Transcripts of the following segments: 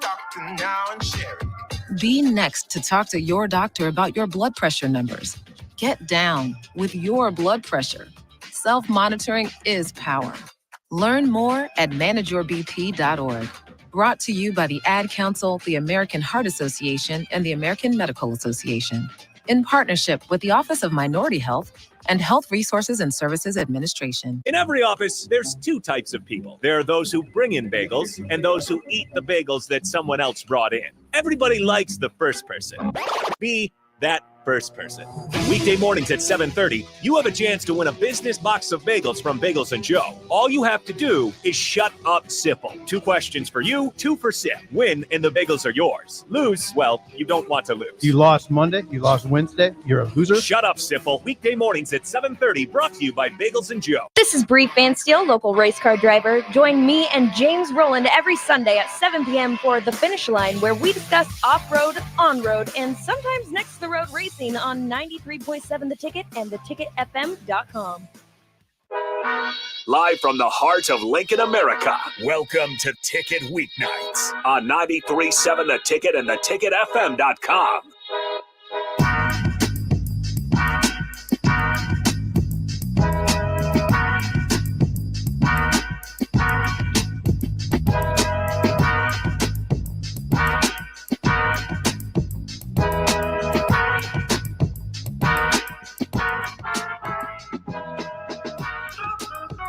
Doctor now and share it. Be next to talk to your doctor about your blood pressure numbers. Get down with your blood pressure. Self-monitoring is power. Learn more at manageyourbp.org. Brought to you by the Ad Council, the American Heart Association, and the American Medical Association. In partnership with the Office of Minority Health and Health Resources and Services Administration. In every office, there's two types of people. There are those who bring in bagels and those who eat the bagels that someone else brought in. Everybody likes the first person. Be that first person. Weekday mornings at 7:30, you have a chance to win a business box of bagels from Bagels & Joe. All you have to do is shut up, Sipple. 2 questions for you, 2 for Sip. Win, and the bagels are yours. Lose, well, you don't want to lose. You lost Monday, you lost Wednesday, you're a loser. Shut up, Sipple. Weekday mornings at 7:30, brought to you by Bagels & Joe. This is Bree Fansteel, local race car driver. Join me and James Rowland every Sunday at 7 p.m. for The Finish Line, where we discuss off-road, on-road, and sometimes next-to-the-road racing on 93.7 The Ticket and theticketfm.com. Live from the heart of Lincoln, America, welcome to Ticket Weeknights on 93.7 The Ticket and theticketfm.com.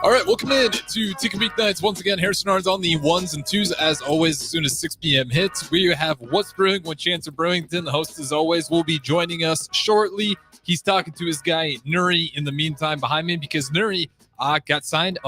All right, welcome in to Ticket Weeknights. Once again, Harrison Arns on the ones and twos, as always, as soon as 6 p.m. hits. We have What's Brewing with Chancellor Brewington. The host, as always, will be joining us shortly. He's talking to his guy, Nuri, in the meantime, behind me, because Nuri got signed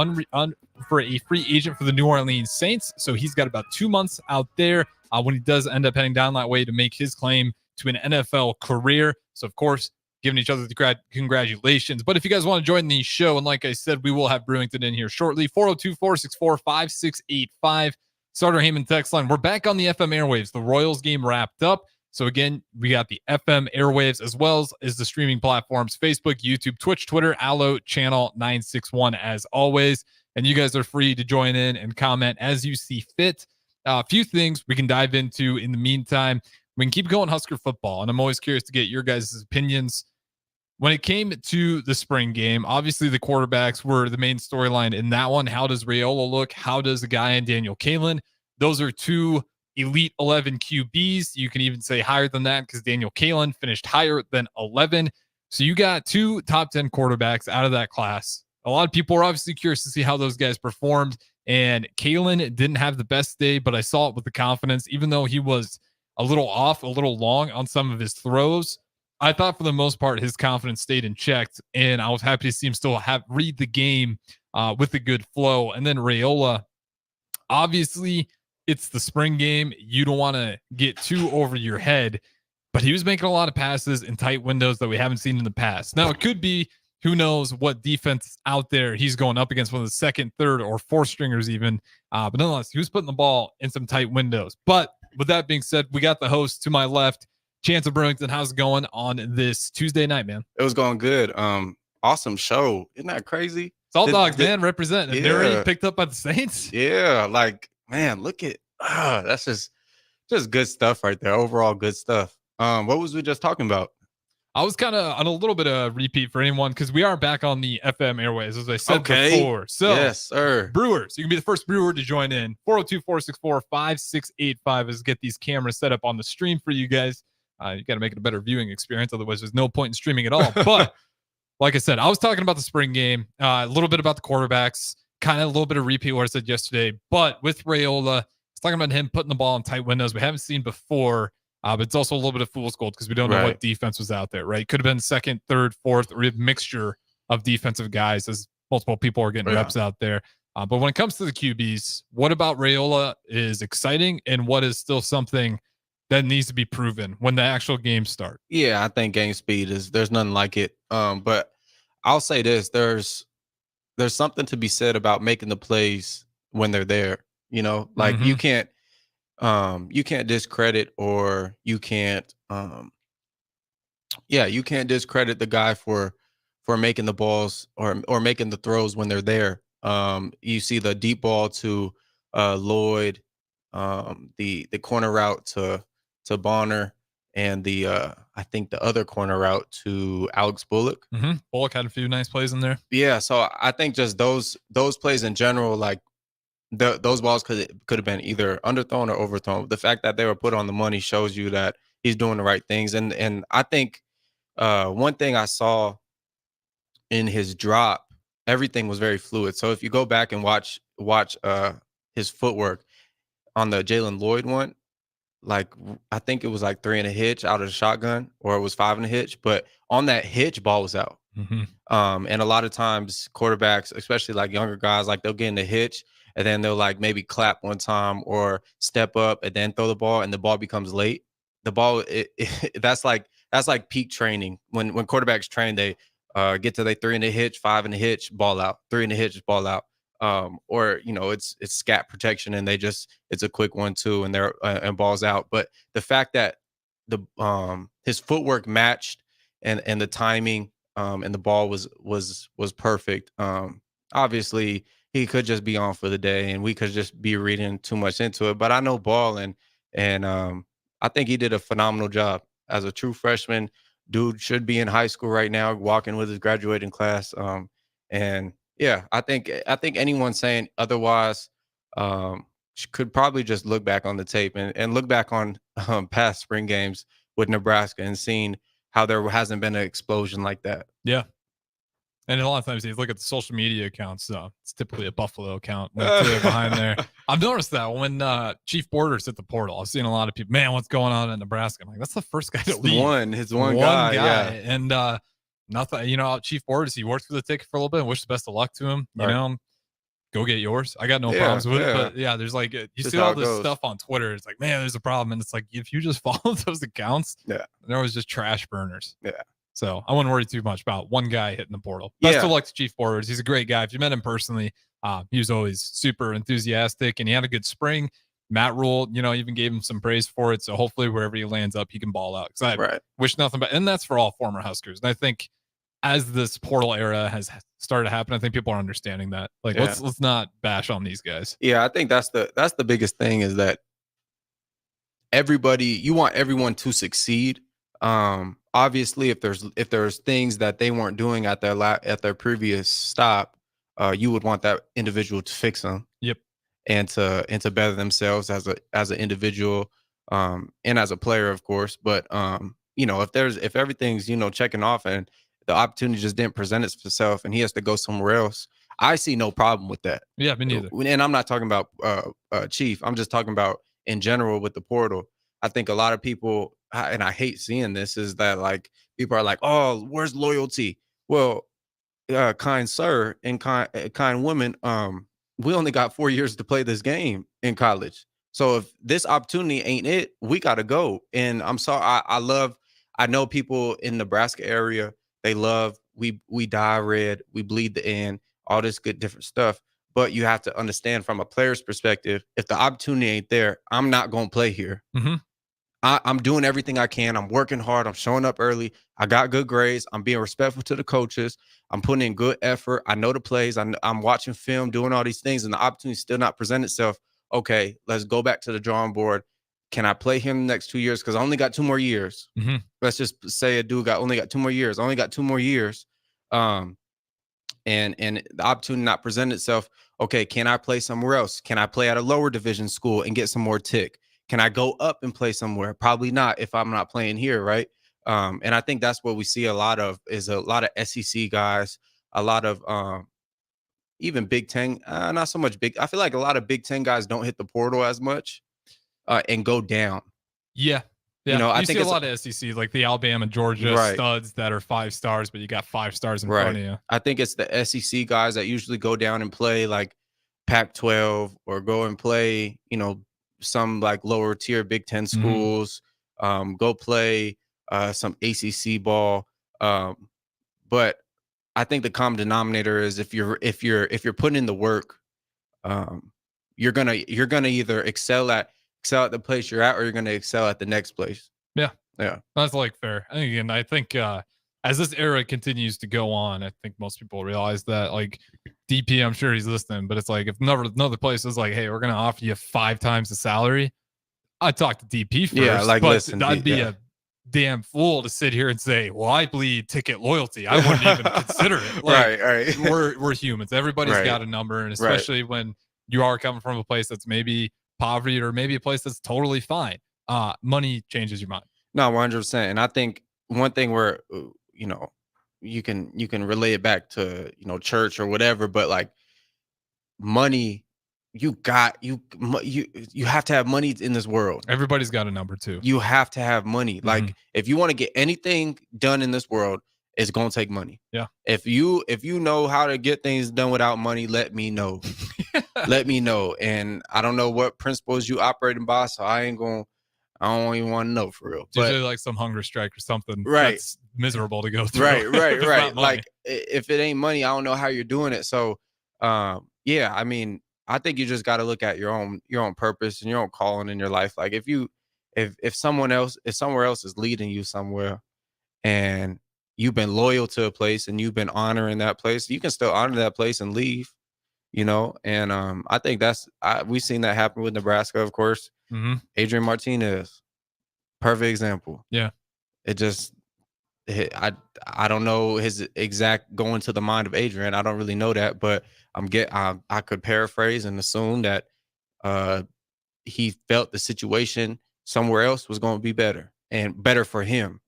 for a free agent for the New Orleans Saints. So he's got about 2 months out there when he does end up heading down that way to make his claim to an NFL career. So, of course, giving each other the congratulations. But if you guys want to join the show, and like I said, we will have Brewington in here shortly. 402-464-5685. Starter Heyman text line. We're back on the FM airwaves. The Royals game wrapped up. So again, we got the FM airwaves as well as the streaming platforms, Facebook, YouTube, Twitch, Twitter, Allo, Channel 961 as always. And you guys are free to join in and comment as you see fit. A few things we can dive into in the meantime. We can keep going Husker football, and I'm always curious to get your guys' opinions. When it came to the spring game, obviously the quarterbacks were the main storyline in that one. How does Raiola look? How does the guy in Daniel Kalen? Those are 2 Elite 11 QBs. You can even say higher than that because Daniel Kalen finished higher than 11. So you got 2 top 10 quarterbacks out of that class. A lot of people are obviously curious to see how those guys performed, and Kalen didn't have the best day, but I saw it with the confidence, even though he was a little off, a little long on some of his throws. I thought for the most part, his confidence stayed in check, and I was happy to see him still read the game with a good flow. And then Raiola, obviously it's the spring game. You don't want to get too over your head, but he was making a lot of passes in tight windows that we haven't seen in the past. Now it could be, who knows what defense out there he's going up against, one of the second, third, or fourth stringers even. But nonetheless, he was putting the ball in some tight windows. But with that being said, we got the host to my left, Chancellor Brewington. How's it going on this Tuesday night, man? It was going good. Awesome show. Isn't that crazy? Salt Dogs, man, representing. Yeah. They're already picked up by the Saints. Yeah, like, man, look at that's just good stuff right there. Overall good stuff. What was we just talking about? I was kind of on a little bit of repeat for anyone because we are back on the FM airways, as I said before. So, yes, sir. Brewers, you can be the first brewer to join in. 402-464-5685 is get these cameras set up on the stream for you guys. You got to make it a better viewing experience. Otherwise, there's no point in streaming at all. But like I said, I was talking about the spring game, a little bit about the quarterbacks, kind of a little bit of repeat what I said yesterday. But with Raiola, I was talking about him putting the ball in tight windows we haven't seen before. But it's also a little bit of fool's gold because we don't know what defense was out there, right? Could have been second, third, fourth, or a mixture of defensive guys as multiple people are getting reps out there. But when it comes to the QBs, what about Raiola is exciting and what is still something that needs to be proven when the actual games start? Yeah, I think game speed there's nothing like it. But I'll say this, there's something to be said about making the plays when they're there. You know, like you can't discredit or you can't discredit the guy for making the balls or making the throws when they're there. You see the deep ball to Lloyd, the corner route to Bonner, and the I think the other corner route to Alex Bullock. Bullock had a few nice plays in there. Yeah, so I think just those plays in general, like those balls could have been either underthrown or overthrown. The fact that they were put on the money shows you that he's doing the right things. And I think one thing I saw in his drop, everything was very fluid. So if you go back and watch his footwork on the Jalen Lloyd one, like I think it was like 3 and a hitch out of the shotgun, or it was 5 and a hitch, but on that hitch, ball was out. And a lot of times quarterbacks, especially like younger guys, like they'll get in the hitch and then they'll like maybe clap one time or step up and then throw the ball, and the ball becomes late. The ball, that's like peak training. When quarterbacks train, they get to their 3 and a hitch, 5 and a hitch, ball out, 3 and a hitch, ball out. Or it's scat protection and it's a quick 1-2 and they're and balls out. But the fact that his footwork matched and the timing and the ball was perfect. Obviously he could just be on for the day and we could just be reading too much into it. But I know ball and I think he did a phenomenal job as a true freshman. Dude should be in high school right now, walking with his graduating class. And yeah, I think anyone saying otherwise could probably just look back on the tape and look back on past spring games with Nebraska and seeing how there hasn't been an explosion like that. Yeah. And a lot of times you look at the social media accounts, it's typically a Buffalo account behind there. I've noticed that when Chief Borders hit the portal, I've seen a lot of people, man, what's going on in Nebraska? I'm like, that's the first guy to leave. His one guy. Yeah. And nothing, Chief Borders, he worked for the ticket for a little bit. Wish the best of luck to him. Right. Go get yours. I got no problems with it. But yeah, there's like, you see all this stuff on Twitter. It's like, man, there's a problem. And it's like, if you just follow those accounts, there was just trash burners. Yeah. So I wouldn't worry too much about one guy hitting the portal. Best of luck to Chief Borders. He's a great guy. If you met him personally, he was always super enthusiastic and he had a good spring. Matt Rule, even gave him some praise for it. So hopefully wherever he lands up, he can ball out. Because I wish nothing but, and that's for all former Huskers. And I think as this portal era has started to happen, I think people are understanding that. Like, let's not bash on these guys. Yeah, I think that's the biggest thing is that you want everyone to succeed. Obviously, if there's things that they weren't doing at their previous stop, you would want that individual to fix them. Yep. And to better themselves as an individual, and as a player, of course. But if everything's checking off and the opportunity just didn't present itself and he has to go somewhere else, I see no problem with that. Yeah, me neither. And I'm not talking about Chief. I'm just talking about in general with the portal. I think a lot of people, and I hate seeing this, is that like people are like, oh, where's loyalty? Well, kind sir and kind woman, we only got 4 years to play this game in college. So if this opportunity ain't it, we got to go. And I'm sorry, I know people in Nebraska area, they love, we die red, we bleed the end, all this good different stuff. But you have to understand from a player's perspective, if the opportunity ain't there, I'm not going to play here. I'm doing everything I can. I'm working hard. I'm showing up early. I got good grades. I'm being respectful to the coaches. I'm putting in good effort. I know the plays. I'm watching film, doing all these things, and the opportunity still not present itself. Okay, let's go back to the drawing board. Can I play him the next 2 years? Because I only got 2 more years. Let's just say a dude only got 2 more years. I only got 2 more years. And the opportunity not present itself. Okay, can I play somewhere else? Can I play at a lower division school and get some more tick? Can I go up and play somewhere? Probably not if I'm not playing here, right? And I think that's what we see a lot of SEC guys, a lot of even Big Ten, not so much big. I feel like a lot of Big Ten guys don't hit the portal as much and go down. Yeah. I think see a lot of SEC, like the Alabama, Georgia studs that are 5 stars, but you got 5 stars in front of you. I think it's the SEC guys that usually go down and play like Pac-12 or go and play, some like lower tier Big Ten schools, go play some ACC ball. But I think the common denominator is if you're putting in the work, you're gonna either excel at the place you're at, or you're gonna excel at the next place. Yeah, yeah, that's like fair. And again, I think as this era continues to go on, I think most people realize that like DP, I'm sure he's listening, but it's like if another place is like, hey, we're gonna offer you 5 times the salary, I'd talk to DP first. Yeah, like, but listen, I'd be a damn fool to sit here and say, well, I bleed ticket loyalty. I wouldn't even consider it. Like, right. We're humans. Everybody's Right. got a number, and especially when you are coming from a place that's maybe poverty or maybe a place that's totally fine. Money changes your mind. No, 100%. And I think one thing where you know, you can relate it back to, you know, church or whatever, but like money, you have to have money in this world. Everybody's got a number too. You have to have money. Like if you want to get anything done in this world, it's gonna take money. Yeah. If you know how to get things done without money, let me know. Let me know. And I don't know what principles you operating by, so I don't even want to know for real. It's usually like some hunger strike or something. Right. That's miserable to go through. Right. Like if it ain't money, I don't know how you're doing it. So yeah, I mean, I think you just got to look at your own purpose and your own calling in your life. Like if somewhere else is leading you somewhere and you've been loyal to a place and you've been honoring that place, you can still honor that place and leave, you know? And I think we've seen that happen with Nebraska, of course. Adrian Martinez, perfect example. Yeah. I don't know his exact going to the mind of Adrian. I don't really know that, but I could paraphrase and assume that he felt the situation somewhere else was going to be better and better for him.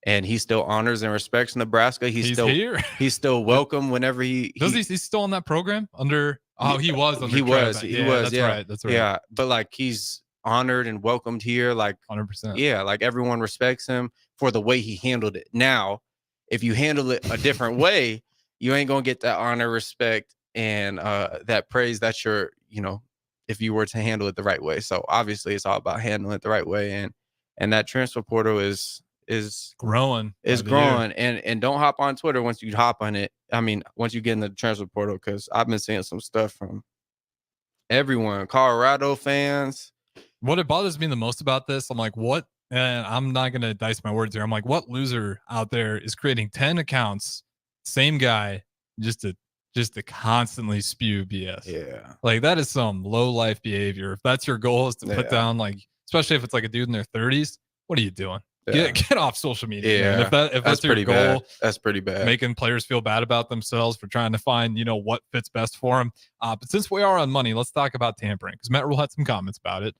And he still honors and respects Nebraska. He's still here. He's still welcome whenever he's still on that program under. Oh, he was. Under he was. That's yeah. right. That's right. Yeah, but like he's honored and welcomed here. Like 100%. Yeah, like everyone respects him for the way he handled it. Now, if you handle it a different way, you ain't gonna get that honor, respect, and that praise that you're, you know, if you were to handle it the right way. So obviously, it's all about handling it the right way, and that transfer portal is growing. And don't hop on Twitter once you hop on it. I mean, once you get in the transfer portal, because I've been seeing some stuff from everyone, Colorado fans. What it bothers me the most about this, I'm like, what? And I'm not gonna dice my words here. I'm like, what loser out there is creating 10 accounts, same guy, just to constantly spew BS? Yeah, like that is some low life behavior. If that's your goal, is to put down, like, especially if it's like a dude in their 30s, what are you doing? Get off social media. Yeah, man. If that's your goal, bad. That's pretty bad. Making players feel bad about themselves for trying to find, you know, what fits best for them. But since we are on money, let's talk about tampering, because Matt Rule had some comments about it.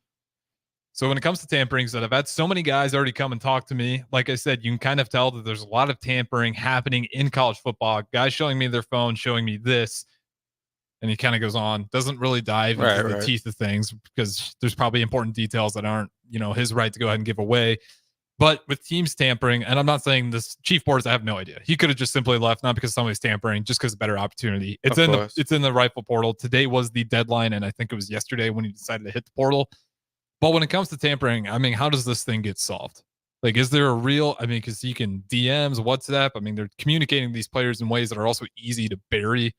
So when it comes to tampering, that I've had so many guys already come and talk to me. Like I said, you can kind of tell that there's a lot of tampering happening in college football. Guys showing me their phone, showing me this. And he kind of goes on, doesn't really dive into the teeth of things, because there's probably important details that aren't, you know, his right to go ahead and give away. But with teams tampering, and I'm not saying this Chief Boards, I have no idea. He could have just simply left, not because somebody's tampering, just because of better opportunity. It's in the rifle portal. Today was the deadline, and I think it was yesterday when he decided to hit the portal. But when it comes to tampering, I mean, how does this thing get solved? Like, is there a real, I mean, because you can DMs, WhatsApp. I mean, they're communicating these players in ways that are also easy to bury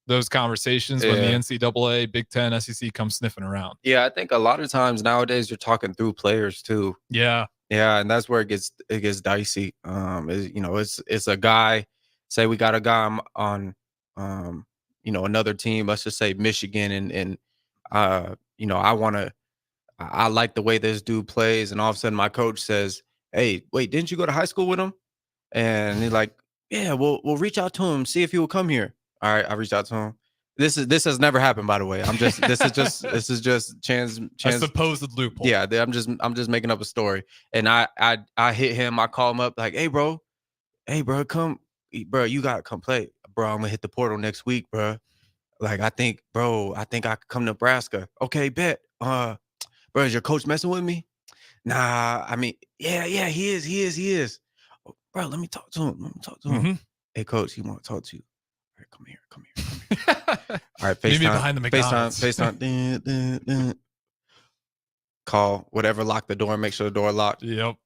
those conversations when the NCAA, Big Ten, SEC come sniffing around. Yeah, I think a lot of times nowadays you're talking through players too. Yeah. Yeah, and that's where it gets dicey. You know, it's a guy. Say we got a guy on you know, another team. Let's just say Michigan, and you know, I like the way this dude plays, and all of a sudden my coach says, "Hey, wait, didn't you go to high school with him?" And he's like, "Yeah, we'll reach out to him, see if he will come here." All right, I reached out to him. This has never happened, by the way. This is just chance a supposed loophole. Yeah, I'm just making up a story. And I hit him. I call him up like, hey bro, come, bro, you gotta come play, bro. I'm gonna hit the portal next week, bro. Like I think I could come to Nebraska. Okay, bet. Bro, is your coach messing with me? Nah, I mean, yeah, he is. Oh, bro, let me talk to him. Hey, coach, he want to talk to you. All right, come here. All right, FaceTime. Behind the McDonald's. FaceTime. Call, whatever, lock the door, make sure the door locked. Yep.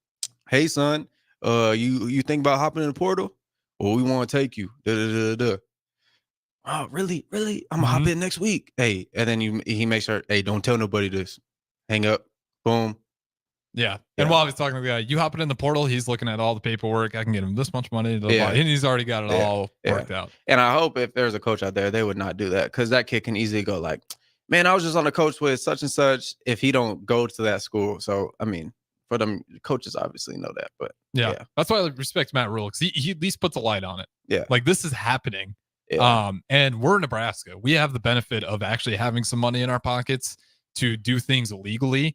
Hey, son, you think about hopping in the portal? Well, we want to take you. Oh, really? I'm gonna hop in next week. Hey, and then he makes sure, hey, don't tell nobody this. Hang up. Boom. Yeah. And while I was talking to the guy, you hopping in the portal, he's looking at all the paperwork. I can get him this much money. And he's already got it all worked out. And I hope if there's a coach out there, they would not do that, because that kid can easily go like, man, I was just on a coach with such and such if he don't go to that school. So, I mean, for them, coaches obviously know that. But yeah. That's why I respect Matt Rule, because he at least puts a light on it. Yeah. Like, this is happening. Yeah. And we're in Nebraska. We have the benefit of actually having some money in our pockets to do things legally.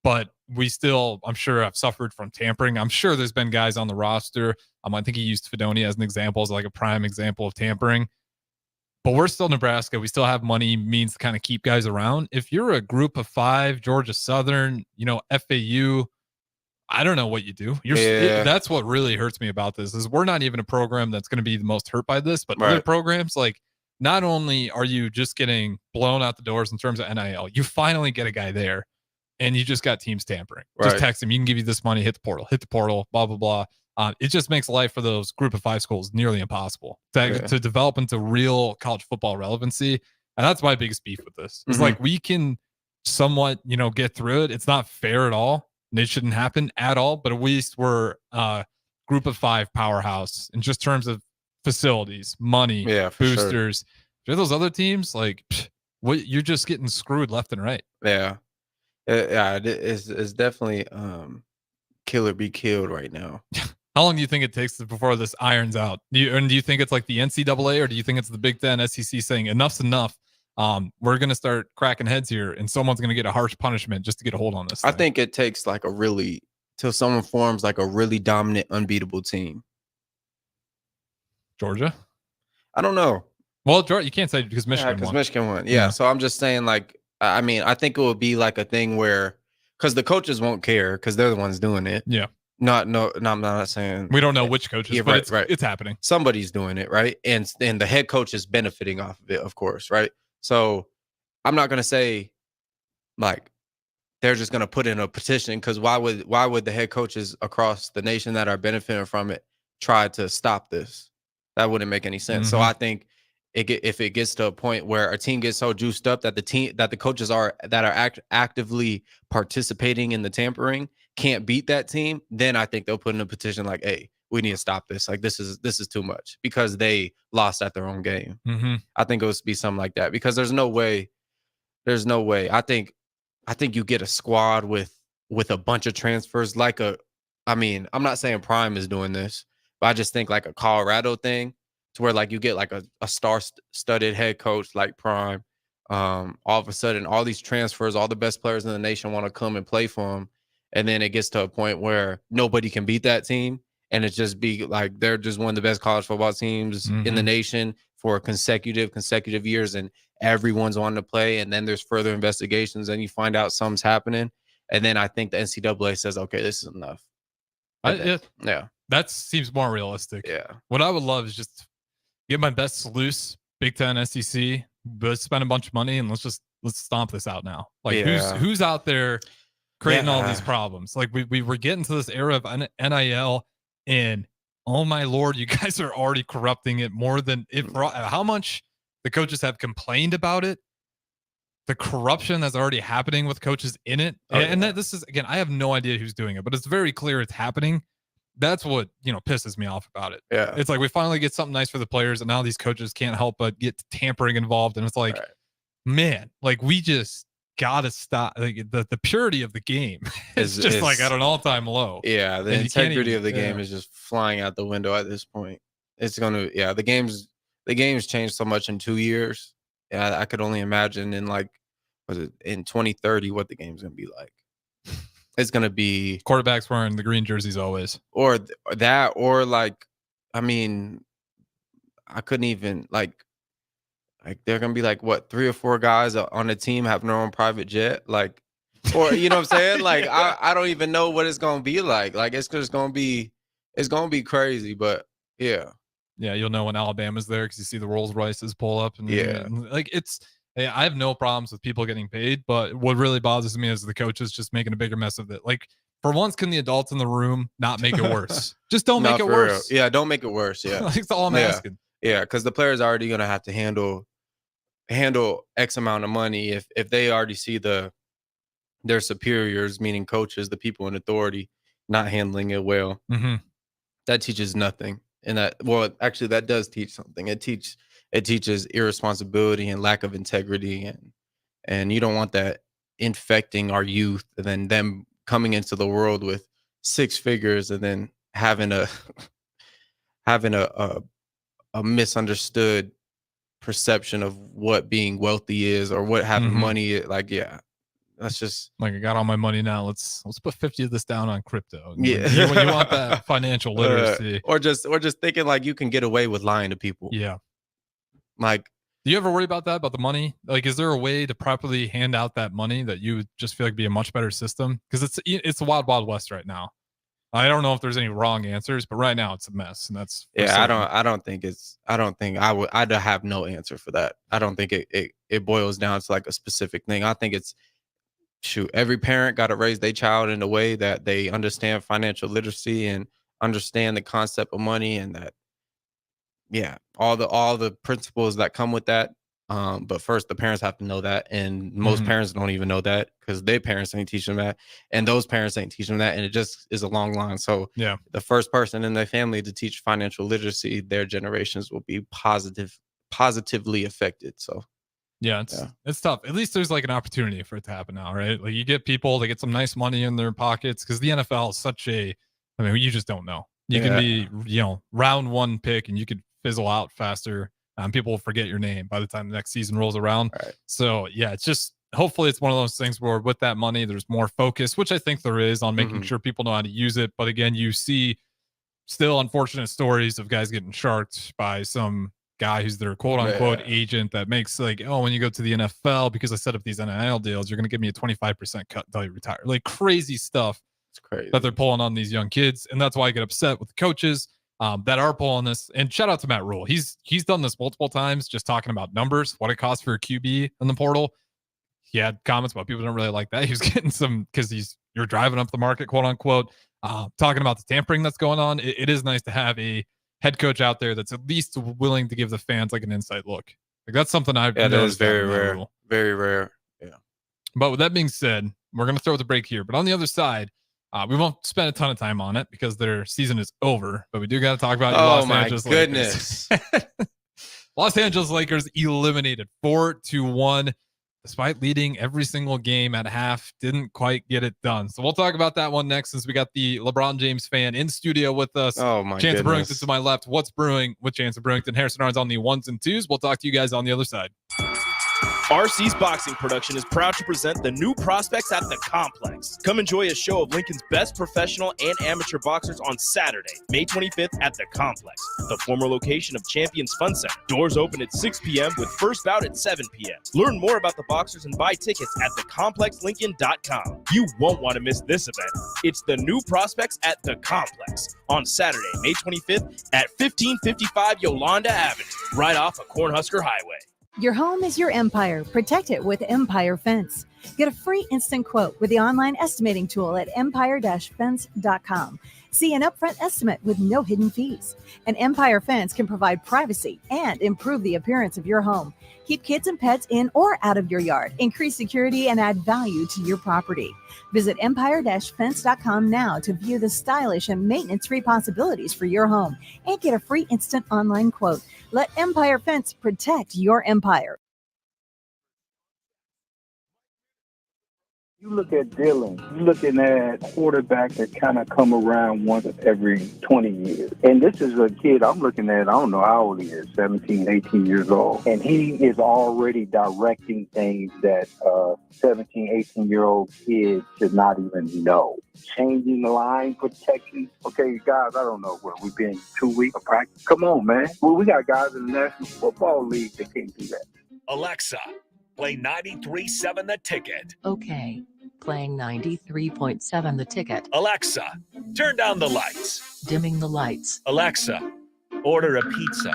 But we still, I'm sure, have suffered from tampering. I'm sure there's been guys on the roster. I think he used Fedoni as an example, as like a prime example of tampering. But we're still Nebraska. We still have money, means to kind of keep guys around. If you're a group of 5, Georgia Southern, FAU, I don't know what you do. That's what really hurts me about this, is we're not even a program that's going to be the most hurt by this. But other programs, like, not only are you just getting blown out the doors in terms of NIL, you finally get a guy there. And you just got teams tampering. Just text him. You can give you this money. Hit the portal. Blah blah blah. It just makes life for those group of 5 schools nearly impossible to develop into real college football relevancy. And that's my biggest beef with this. It's like, we can somewhat, get through it. It's not fair at all. And it shouldn't happen at all. But at least we're group of 5 powerhouse in just terms of facilities, money, boosters. Sure. Those other teams, like, you're just getting screwed left and right. Yeah. It's definitely kill or be killed right now. How long do you think it takes before this irons out? Do you think it's like the NCAA, or do you think it's the Big Ten, SEC saying enough's enough? We're going to start cracking heads here, and someone's going to get a harsh punishment just to get a hold on this thing. I think it takes like till someone forms like a really dominant, unbeatable team. Georgia? I don't know. Well, Georgia, you can't say because Michigan won. Michigan won. Yeah. So I'm just saying, like, I mean, I think it would be like a thing where, because the coaches won't care because they're the ones doing it. Yeah. I'm not saying we don't know which coaches, but it's happening. Somebody's doing it, right? And the head coach is benefiting off of it, of course, right? So I'm not gonna say like they're just gonna put in a petition, because why would the head coaches across the nation that are benefiting from it try to stop this? That wouldn't make any sense. So I think if it gets to a point where a team gets so juiced up that the coaches are actively participating in the tampering can't beat that team, then I think they'll put in a petition like, hey, we need to stop this. Like, this is too much, because they lost at their own game. I think it would be something like that, because there's no way. I think you get a squad with a bunch of transfers, I'm not saying Prime is doing this, but I just think like a Colorado thing, to where like you get like a star-studded head coach like Prime. All of a sudden, all these transfers, all the best players in the nation want to come and play for them. And then it gets to a point where nobody can beat that team. And it's just be like, they're just one of the best college football teams in the nation for consecutive years. And everyone's wanting to play. And then there's further investigations and you find out something's happening. And then I think the NCAA says, okay, this is enough. Yeah. That seems more realistic. Yeah. What I would love is just get my best loose Big Ten, SEC, but spend a bunch of money and let's stomp this out now. Like, who's out there creating all these problems? Like, we were getting to this era of NIL, and oh my Lord, you guys are already corrupting it more than how much the coaches have complained about it. The corruption that's already happening with coaches in it. This is, again, I have no idea who's doing it, but it's very clear it's happening. That's what, pisses me off about it. Yeah. It's like we finally get something nice for the players, and now these coaches can't help but get tampering involved. And it's like, man, like, we just gotta stop. Like, the purity of the game is just like at an all-time low. Yeah, the integrity of the game is just flying out the window at this point. It's gonna, the game's changed so much in 2 years. Yeah, I could only imagine in in 2030 what the game's gonna be like. It's gonna be quarterbacks wearing the green jerseys always, or that, or like, I couldn't even like they're gonna be like, what, 3 or 4 guys on the team having their own private jet, like, or you know what I'm saying? Like, I don't even know what it's gonna be like. Like, it's gonna be crazy, but yeah, you'll know when Alabama's there because you see the Rolls Royces pull up, and like, it's. I have no problems with people getting paid, but what really bothers me is the coaches just making a bigger mess of it. Like, for once, can the adults in the room not make it worse? Just don't make it worse. Real. Yeah, don't make it worse. Yeah, that's all I'm asking. Yeah, because the players are already gonna have to handle X amount of money if they already see the their superiors, meaning coaches, the people in authority, not handling it well. Mm-hmm. That teaches nothing. And actually that does teach something. It teaches irresponsibility and lack of integrity, and you don't want that infecting our youth, and then them coming into the world with six figures and then having a misunderstood perception of what being wealthy is or what having money is. Like, yeah, that's just like, I got all my money now. Let's put 50 of this down on crypto. Yeah. You want that financial literacy. Or just thinking like you can get away with lying to people. Yeah. Like, do you ever worry about that, about the money? Like, is there a way to properly hand out that money that you would just feel like be a much better system? Because it's the wild, wild west right now. I don't know if there's any wrong answers, but right now it's a mess, and that's I'd have no answer for that. I don't think it boils down to like a specific thing. I think it's every parent got to raise their child in a way that they understand financial literacy and understand the concept of money, and that all the principles that come with that. But first, the parents have to know that, and most parents don't even know that because their parents ain't teaching them that, and those parents ain't teaching them that, and it just is a long line. So the first person in their family to teach financial literacy, their generations will be positively affected. So it's tough. At least there's like an opportunity for it to happen now, right? Like, you get people, they get some nice money in their pockets, because the NFL is such you just don't know. You can be, round one pick, and you could fizzle out faster. People will forget your name by the time the next season rolls around. Right. So it's just, hopefully it's one of those things where with that money, there's more focus, which I think there is, on making sure people know how to use it. But again, you see still unfortunate stories of guys getting sharked by some guy who's their quote unquote agent that makes like, oh, when you go to the NFL, because I set up these NIL deals, you're going to give me a 25% cut until you retire. Like, crazy stuff. It's crazy that they're pulling on these young kids. And that's why I get upset with the coaches that are pulling this. And shout out to Matt Rule. He's done this multiple times, just talking about numbers, what it costs for a QB in the portal. He had comments about people don't really like that. He was getting some, because you're driving up the market, quote unquote, talking about the tampering that's going on. It is nice to have a head coach out there that's at least willing to give the fans like an inside look. Like, that's something I've noticed. That is very rare. Very rare. Yeah. But with that being said, we're going to throw the break here. But on the other side, we won't spend a ton of time on it because their season is over, but we do got to talk about Los Angeles Lakers. Los Angeles Lakers eliminated 4-1, despite leading every single game at half. Didn't quite get it done. So we'll talk about that one next, since we got the LeBron James fan in studio with us. Oh my Chancellor goodness. Brewington to my left. What's brewing with Chancellor Brewington? Harrison Arns on the 1s and 2s. We'll talk to you guys on the other side. RC's Boxing Production is proud to present the new prospects at the Complex. Come enjoy a show of Lincoln's best professional and amateur boxers on Saturday, May 25th at the Complex, the former location of Champions Fun Center. Doors open at 6 p.m. with first bout at 7 p.m. Learn more about the boxers and buy tickets at thecomplexlincoln.com. You won't want to miss this event. It's the new prospects at the Complex on Saturday, May 25th at 1555 Yolanda Avenue, right off of Cornhusker Highway. Your home is your empire. Protect it with Empire Fence. Get a free instant quote with the online estimating tool at empire-fence.com. See an upfront estimate with no hidden fees. An Empire Fence can provide privacy and improve the appearance of your home. Keep kids and pets in or out of your yard. Increase security and add value to your property. Visit empire-fence.com now to view the stylish and maintenance-free possibilities for your home and get a free instant online quote. Let Empire Fence protect your empire. You look at Dylan, you're looking at quarterbacks that kind of come around once every 20 years. And this is a kid I'm looking at, I don't know how old he is, 17, 18 years old. And he is already directing things that 17, 18-year-old kids should not even know. Changing the line protection. Okay, guys, I don't know where we've been 2 weeks of practice. Come on, man. Well, we got guys in the National Football League that can't do that. Alexa, play 93.7 The Ticket. Okay. Playing 93.7 The Ticket. Alexa, turn down the lights. Dimming the lights. Alexa, order a pizza.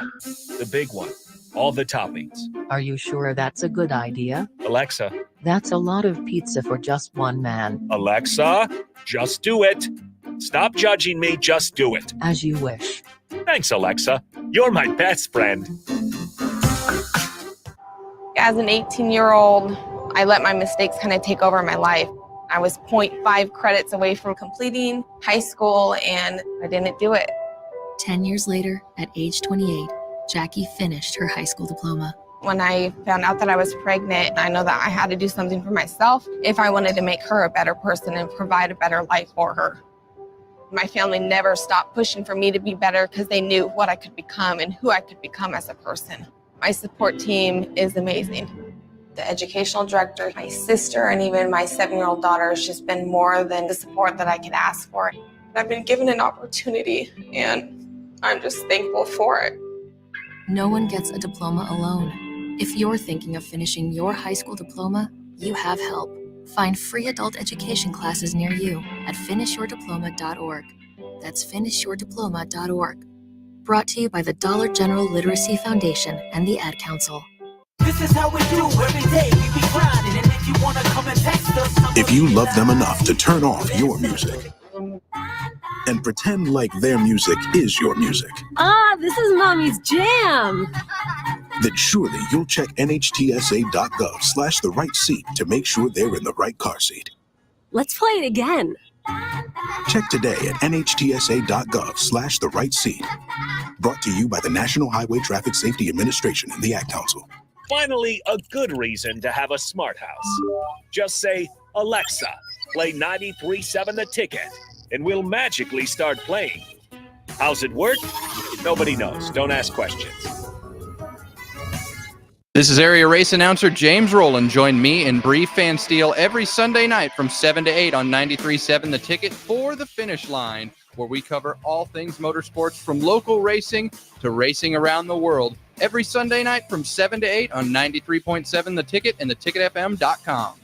The big one. All the toppings. Are you sure that's a good idea? Alexa. That's a lot of pizza for just one man. Alexa, just do it. Stop judging me, just do it. As you wish. Thanks, Alexa. You're my best friend. As an 18-year-old, I let my mistakes kind of take over my life. I was 0.5 credits away from completing high school, and I didn't do it. 10 years later, at age 28, Jackie finished her high school diploma. When I found out that I was pregnant, I know that I had to do something for myself if I wanted to make her a better person and provide a better life for her. My family never stopped pushing for me to be better because they knew what I could become and who I could become as a person. My support team is amazing. The educational director, my sister, and even my 7-year-old daughter has just been more than the support that I could ask for. I've been given an opportunity, and I'm just thankful for it. No one gets a diploma alone. If you're thinking of finishing your high school diploma, you have help. Find free adult education classes near you at finishyourdiploma.org. That's finishyourdiploma.org. Brought to you by the Dollar General Literacy Foundation and the Ad Council. This is how we do every day. We be grinding, and if you wanna come and text us, if you love them enough to turn off your music and pretend like their music is your music, this is Mommy's jam. then surely you'll check nhtsa.gov/the right seat to make sure they're in the right car seat. Let's play it again. Check today at nhtsa.gov/the right seat. Brought to you by the National Highway Traffic Safety Administration and the Ad Council. Finally, a good reason to have a smart house. Just say, Alexa, play 93.7 The Ticket, and we'll magically start playing. How's it work? Nobody knows. Don't ask questions. This is area race announcer James Rowland. Join me and Bree Fansteel every Sunday night from 7 to 8 on 93.7 The Ticket for the Finish Line, where we cover all things motorsports from local racing to racing around the world. Every Sunday night from 7 to 8 on 93.7 The Ticket and theticketfm.com.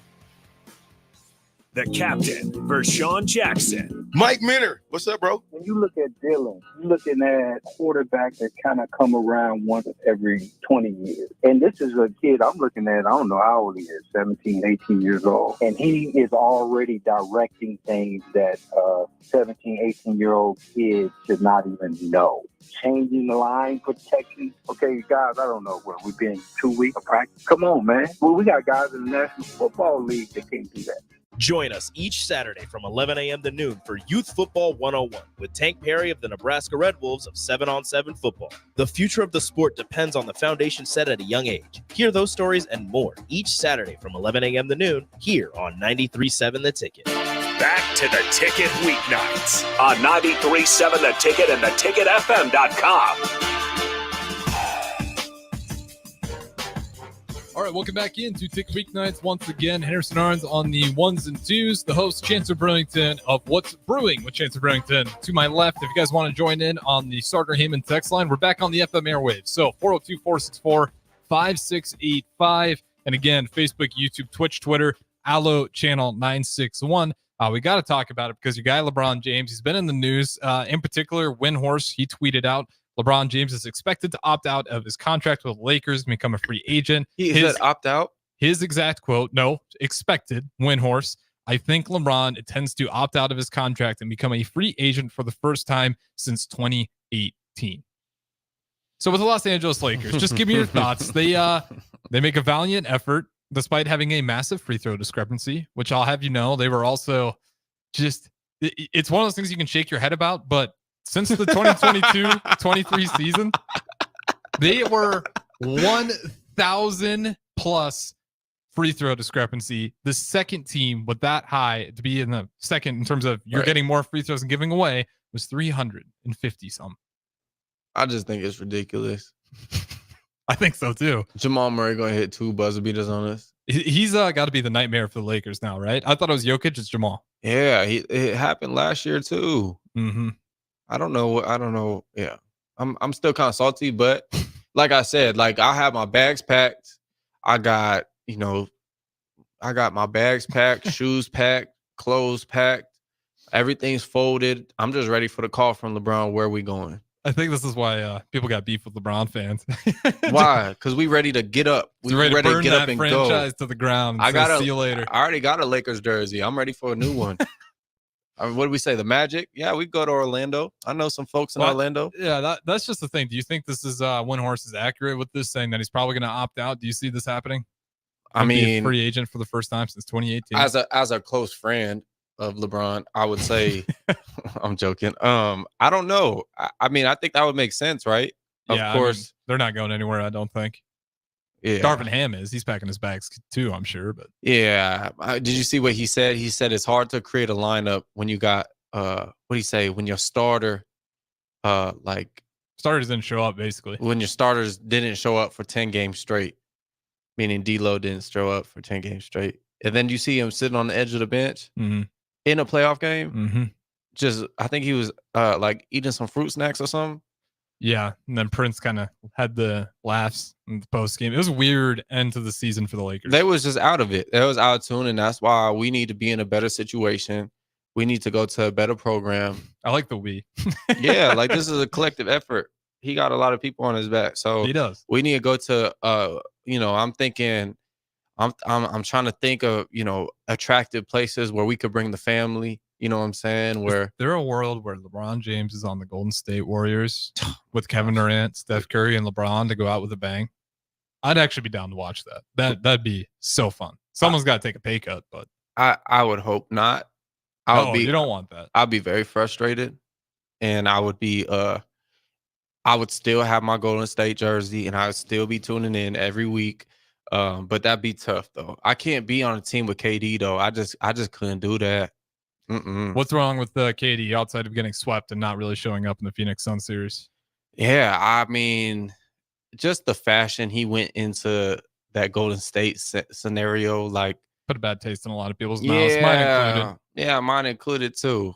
The captain, Vershawn Jackson. Mike Minner. What's up, bro? When you look at Dylan, you're looking at quarterbacks that kind of come around once every 20 years. And this is a kid I'm looking at, I don't know how old he is, 17, 18 years old. And he is already directing things that 17, 18-year-old kids should not even know. Changing the line protection. Okay, guys, I don't know where we've been 2 weeks of practice. Come on, man. Well, we got guys in the National Football League that can't do that. Join us each Saturday from 11 a.m. to noon for Youth Football 101 with Tank Perry of the Nebraska Red Wolves of 7-on-7 football. The future of the sport depends on the foundation set at a young age. Hear those stories and more each Saturday from 11 a.m. to noon here on 93.7 The Ticket. Back to The Ticket weeknights on 93.7 The Ticket and theticketfm.com. All right, welcome back into Ticket Weeknights once again. Henderson Arns on the ones and twos. The host, Chancellor Brewington of What's Brewing with Chancellor Brewington. To my left, if you guys want to join in on the Starter Heyman text line, we're back on the FM airwaves. So 402-464-5685. And again, Facebook, YouTube, Twitch, Twitter, Allo Channel 961. We got to talk about it because your guy, LeBron James, he's been in the news. In particular, Windhorse, he tweeted out, LeBron James is expected to opt out of his contract with the Lakers and become a free agent. He said opt out? His exact quote, no, expected, Windhorse. I think LeBron intends to opt out of his contract and become a free agent for the first time since 2018. So with the Los Angeles Lakers, just give me your thoughts. They make a valiant effort despite having a massive free throw discrepancy, which I'll have you know, they were also just, it's one of those things you can shake your head about, but since the 2022-23 season, they were 1,000 plus free throw discrepancy. The second team with that high to be in the second in terms of you're getting more free throws and giving away was 350 some. I just think it's ridiculous. I think so too. Jamal Murray going to hit 2 buzzer beaters on us. He's got to be the nightmare for the Lakers now, right? I thought it was Jokic. It's Jamal. Yeah, it happened last year too. Mm-hmm. I don't know. Yeah, I'm still kind of salty, but like I said, like I have my bags packed. I got my bags packed, shoes packed, clothes packed. Everything's folded. I'm just ready for the call from LeBron. Where are we going? I think this is why people got beef with LeBron fans. Why? Because we ready to get up. We ready to get up and franchise go. To the ground. See you later. I already got a Lakers jersey. I'm ready for a new one. What do we say? The Magic? Yeah, we go to Orlando. I know some folks in Orlando. Yeah, that's just the thing. Do you think this is Windhorse is accurate with this, saying that he's probably going to opt out? Do you see this happening? I Be a mean, free agent for the first time since 2018. as a close friend of LeBron, I would say, I'm joking. I don't know. I mean, I think that would make sense, right? Of Yeah, course. I mean, they're not going anywhere. I don't think. Yeah. Darvin Ham is. He's packing his bags too, I'm sure. But yeah, did you see what he said? He said it's hard to create a lineup when you got what do you say? When your starter, like starters didn't show up, basically. When your starters didn't show up for 10 games straight, meaning D'Lo didn't show up for 10 games straight, and then you see him sitting on the edge of the bench in a playoff game. Just, I think he was like eating some fruit snacks or something. Yeah, and then Prince kind of had the laughs in the post game. It was a weird end to the season for the Lakers. They was just out of it. They was out of tune, and that's why we need to be in a better situation. We need to go to a better program. I like the we. Yeah, like this is a collective effort. He got a lot of people on his back, so he does. We need to go to I'm thinking, I'm trying to think of attractive places where we could bring the family. You know what I'm saying? Where is there a world where LeBron James is on the Golden State Warriors with Kevin Durant, Steph Curry, and LeBron to go out with a bang? I'd actually be down to watch that. That'd be so fun. Someone's got to take a pay cut, but I would hope not. You don't want that. I'd be very frustrated, and I would be I would still have my Golden State jersey, and I would still be tuning in every week. But that'd be tough though. I can't be on a team with KD though. I just couldn't do that. What's wrong with KD outside of getting swept and not really showing up in the Phoenix Sun series? Yeah, I mean, just the fashion he went into that Golden State scenario, like put a bad taste in a lot of people's mouths, mine included. Yeah, mine included too.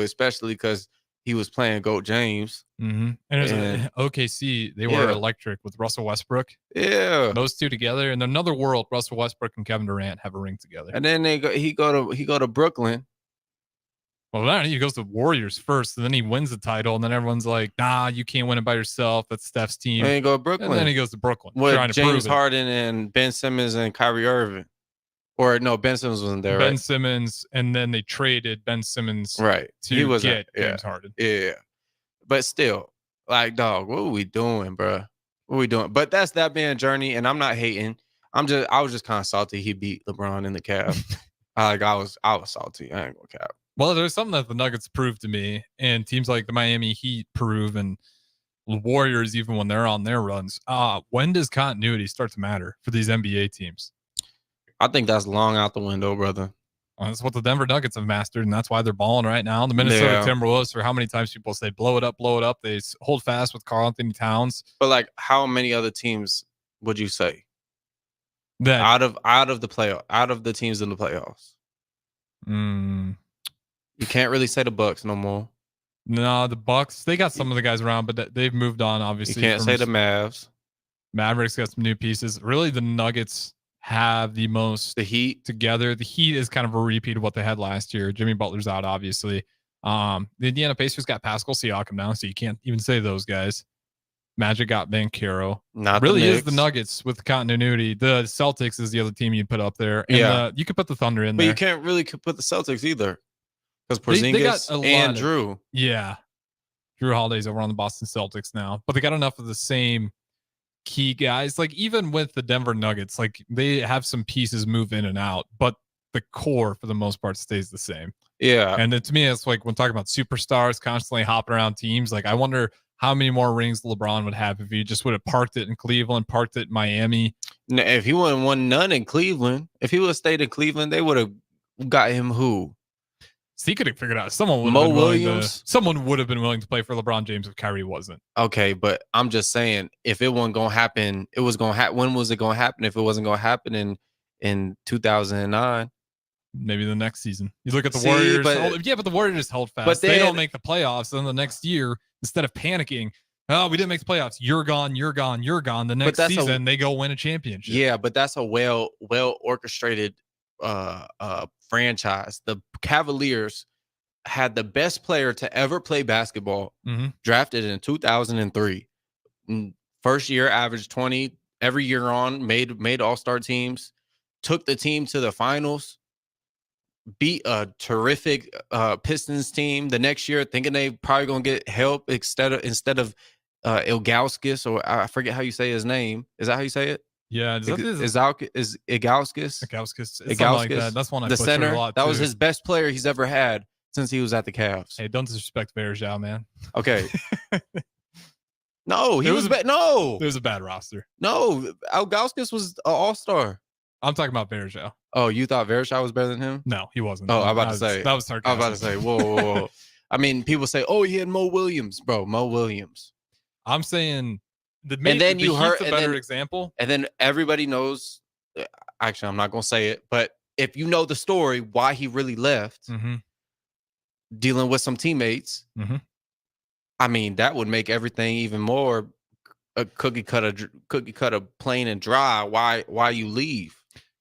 Especially because he was playing GOAT James. And OKC, they were electric with Russell Westbrook. Yeah, those two together. In another world, Russell Westbrook and Kevin Durant have a ring together. And then he go to Brooklyn. Well, then he goes to Warriors first, and then he wins the title, and then everyone's like, "Nah, you can't win it by yourself. That's Steph's team." And he go to Brooklyn. And then he goes to Brooklyn with James Harden and Ben Simmons and Kyrie Irving. Or no, Ben Simmons wasn't there. Ben Simmons, and then they traded Ben Simmons to get James Harden. Yeah, but still, like, dog, what are we doing, bro? What are we doing? But that's that man journey, and I'm not hating. I was just kind of salty he beat LeBron in the Cavs. I was salty. I ain't gonna cap. Well, there's something that the Nuggets proved to me, and teams like the Miami Heat prove, and the Warriors, even when they're on their runs. When does continuity start to matter for these NBA teams? I think that's long out the window, brother. Well, that's what the Denver Nuggets have mastered, and that's why they're balling right now. The Minnesota Timberwolves, for how many times people say blow it up, they hold fast with Karl Anthony Towns. But like, how many other teams would you say that out of the teams in the playoffs? You can't really say the Bucks no more. No, the Bucks, they got some of the guys around, but they've moved on. Obviously, you can't say the Mavs. Mavericks got some new pieces. Really, the Nuggets have the most. The Heat together. The Heat is kind of a repeat of what they had last year. Jimmy Butler's out, obviously. The Indiana Pacers got Pascal Siakam now, so you can't even say those guys. Magic got Banchero. Not really the is the Nuggets with continuity. The Celtics is the other team you'd put up there. And you could put the Thunder in but there. You can't really put the Celtics either, because Porzingis and Drew. Drew Holiday's over on the Boston Celtics now, but they got enough of the same key guys. Like even with the Denver Nuggets, like they have some pieces move in and out, but the core for the most part stays the same. Yeah. And then to me, it's like when talking about superstars constantly hopping around teams, like I wonder how many more rings LeBron would have if he just would have parked it in Cleveland, parked it in Miami. No, if he wouldn't won none in Cleveland, if he would have stayed in Cleveland, they would have got him who? So he could have figured out someone would have been willing to play for LeBron James if Kyrie wasn't. Okay, but I'm just saying, if it wasn't gonna happen, it was gonna happen. When was it gonna happen? If it wasn't gonna happen in 2009, maybe the next season. You look at the Warriors. But the Warriors just held fast. But they don't make the playoffs. Then the next year, instead of panicking, oh, we didn't make the playoffs. You're gone. The next season, they go win a championship. Yeah, but that's a well orchestrated franchise. The Cavaliers had the best player to ever play basketball, drafted in 2003. First year, averaged 20 every year on, made all-star teams, took the team to the finals, beat a terrific Pistons team the next year, thinking they probably gonna get help instead of Ilgauskas, or I forget how you say his name. Is that how you say it? Yeah, Is Igauskas? It's something like that. That's one I the butchered center. a lot. That was too. his best player he's ever had since he was at the Cavs. Hey, don't disrespect Verjao, man. Okay. No, he It was was bad. No, It was a bad roster. no. Ilgauskas was an all-star. I'm talking about Verjao. Oh, you thought Verjao was better than him? No, he wasn't. Oh, I'm about That to say. that was sarcasm. I'm about to say, whoa. I mean, people say, oh, he had Mo Williams, bro. Mo Williams. I'm saying And then you heard a better example. And then everybody knows. Actually, I'm not gonna say it, but if you know the story, why he really left, dealing with some teammates. I mean, that would make everything even more a cookie cutter plain and dry. Why you leave?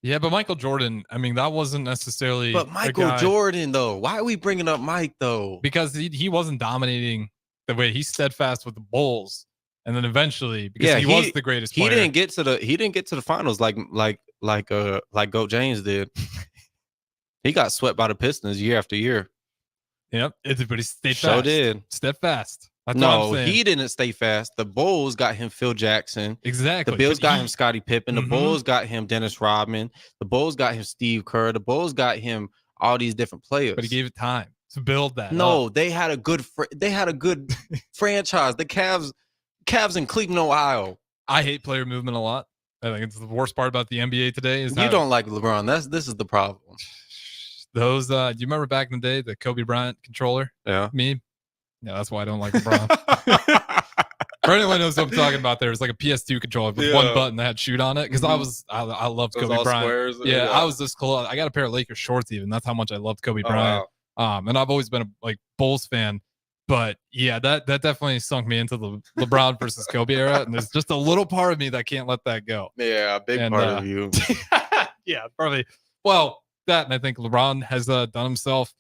Yeah, but Michael Jordan, I mean, that wasn't necessarily. But Michael Jordan, though, why are we bringing up Mike though? Because he wasn't dominating the way he's steadfast with the Bulls, and then eventually, because he was the greatest player. He didn't get to the finals like Goat James did. He got swept by the Pistons year after year. Yep, but he stayed fast. Did. Steadfast. That's No, what I'm saying. he didn't stay fast. The Bulls got him Phil Jackson. Exactly. The Bills got him Scottie Pippen. The Bulls got him Dennis Rodman. The Bulls got him Steve Kerr. The Bulls got him all these different players. But he gave it time to build that. No, up. they had a good franchise. The Cavs in Cleveland, Ohio. I hate player movement a lot. I think it's the worst part about the NBA today. Is You don't like LeBron. This is the problem. Those. Do you remember back in the day the Kobe Bryant controller? Yeah. Meme. Yeah, that's why I don't like LeBron. For anyone who knows what I'm talking about, there was like a PS2 controller with one button that had shoot on it. Because I loved Kobe Bryant. Squares, yeah, I was this close. I got a pair of Lakers shorts even. That's how much I loved Kobe Bryant. Wow. And I've always been a Bulls fan. But yeah, that definitely sunk me into the LeBron versus Kobe era. And there's just a little part of me that can't let that go. Yeah, a big part of you. Yeah, probably. Well, that, and I think LeBron has done himself.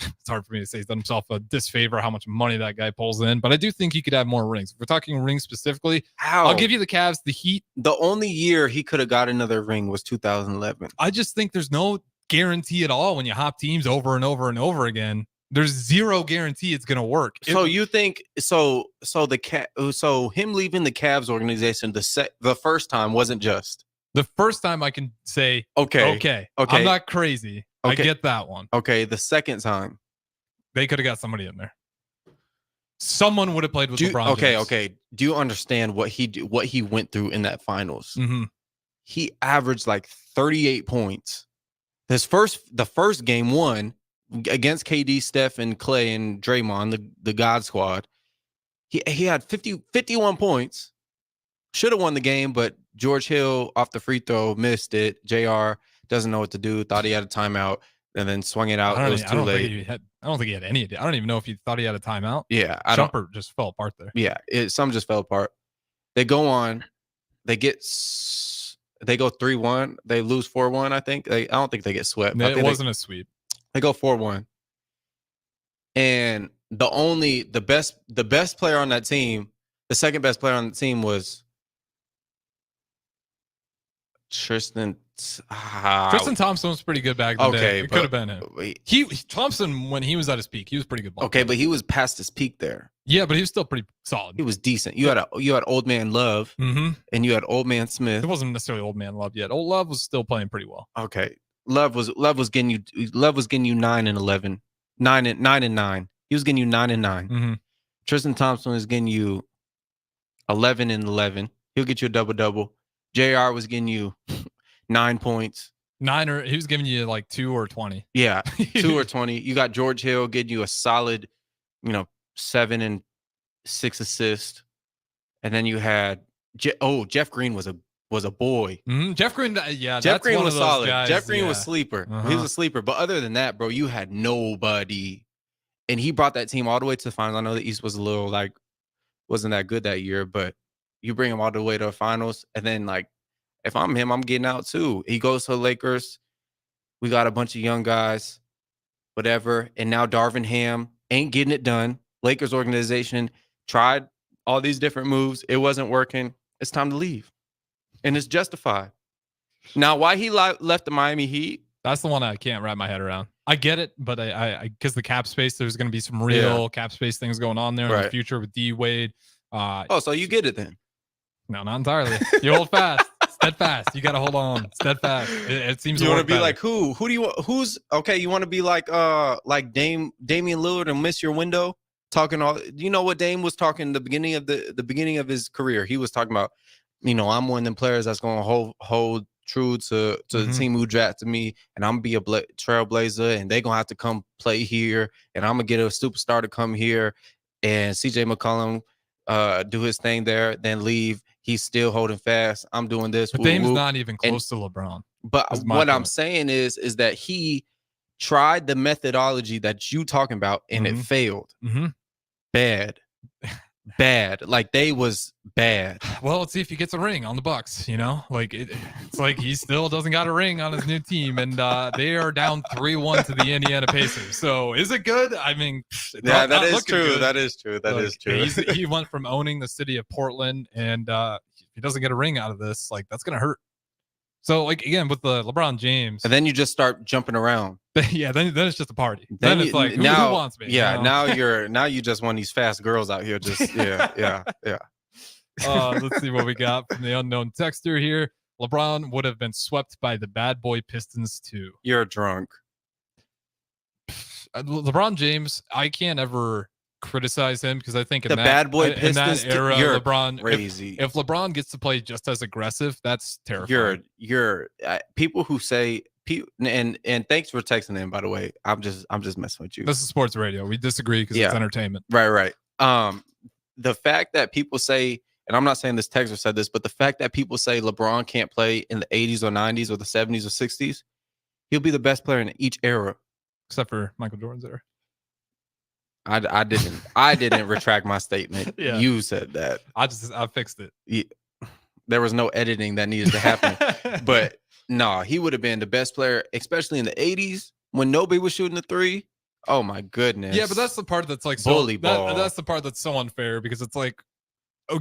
It's hard for me to say he's done himself a disfavor how much money that guy pulls in, but I do think he could have more rings. If we're talking rings specifically, I'll give you the Cavs, the Heat. The only year he could have got another ring was 2011. I just think there's no guarantee at all when you hop teams over and over and over again. There's zero guarantee it's going to work. So you think so him leaving the Cavs organization the first time wasn't just the first time. I can say okay. I'm not crazy. Okay. I get that one. Okay, the second time they could have got somebody in there. Someone would have played with LeBron. Okay. Do you understand what he went through in that finals? He averaged like 38 points. The first game won against KD, Steph, and Clay and Draymond, the God Squad. He had 51 points. Should have won the game, but George Hill off the free throw missed it. JR doesn't know what to do. Thought he had a timeout, and then swung it out. It was too late. I don't think he had any idea. I don't even know if he thought he had a timeout. Yeah, Jumper just fell apart there. Yeah, some just fell apart. They go on. They go 3-1. They lose 4-1. I think. I don't think they get swept. It wasn't a sweep. They go 4-1, and the best player on that team, the second best player on the team was Tristan Thompson was pretty good back in the day. It could have been him. Thompson, when he was at his peak, he was pretty good. Okay, but he was past his peak there. Yeah, but he was still pretty solid. He was decent. You had Old Man Love, and you had Old Man Smith. It wasn't necessarily Old Man Love yet. Old Love was still playing pretty well. Okay, Love was getting you 9 and 11, 9 and 9. He was getting you 9 and 9. Tristan Thompson was getting you 11 and 11. He'll get you a double. JR was getting you 9 points. He was giving you like 2 or 20. Yeah, 2 or 20. You got George Hill getting you a solid, 7 and 6 assists. And then you had Jeff Green was a boy. Jeff Green, Jeff Green was solid. Guys, Jeff Green was sleeper. He was a sleeper. But other than that, bro, you had nobody. And he brought that team all the way to the finals. I know the East was a little wasn't that good that year, but you bring him all the way to the finals. And then if I'm him, I'm getting out too. He goes to the Lakers. We got a bunch of young guys, whatever. And now Darvin Ham ain't getting it done. Lakers organization tried all these different moves. It wasn't working. It's time to leave. And it's justified. Now, why he left the Miami Heat? That's the one I can't wrap my head around. I get it, but I because the cap space, there's going to be some real cap space things going on there in the future with D Wade. So you get it then? No, not entirely. You hold fast. Steadfast. You got to hold on. Steadfast. It seems You want to be like who? Who do you want? Who's okay? You want to be like Damian Lillard and miss your window? Talking all. You know what Dame was talking the beginning of the beginning of his career. He was talking about, I'm one of them players that's going to hold true to the team who drafted me, and I'm gonna be a trailblazer, and they're gonna have to come play here, and I'm gonna get a superstar to come here, and CJ McCollum do his thing there, then leave. He's still holding fast. I'm doing this. But Dame's not even close to LeBron. But what I'm saying is that he tried the methodology that you talking about, and it failed. Bad. Like they was bad. Well, let's see if he gets a ring on the Bucks. It's like he still doesn't got a ring on his new team, and they are down 3-1 to the Indiana Pacers. So is it good? I mean, yeah, that is true. That is true. That is true. He went from owning the city of Portland, and if he doesn't get a ring out of this, that's gonna hurt. So again with the LeBron James, and then you just start jumping around. Yeah, then it's just a party. Then it's like who wants me? Yeah, now you just want these fast girls out here. Just yeah. Let's see what we got from the unknown texter here. LeBron would have been swept by the bad boy Pistons too. You're drunk. LeBron James, I can't ever criticize him because I think in bad boy Pistons in that era, you're LeBron crazy. If LeBron gets to play just as aggressive, that's terrifying. You're people who say and thanks for texting in, by the way. I'm just messing with you. This is sports radio. We disagree because it's entertainment. Right. The fact that people say, and I'm not saying this texter said this, but the fact that people say LeBron can't play in the 80s or 90s or the 70s or 60s, he'll be the best player in each era, except for Michael Jordan's era. I didn't retract my statement. Yeah. You said that. I fixed it. Yeah. There was no editing that needed to happen. But no, he would have been the best player, especially in the 80s when nobody was shooting the three. Oh my goodness. Yeah, but that's the part that's like bully ball. That's the part that's so unfair because it's like,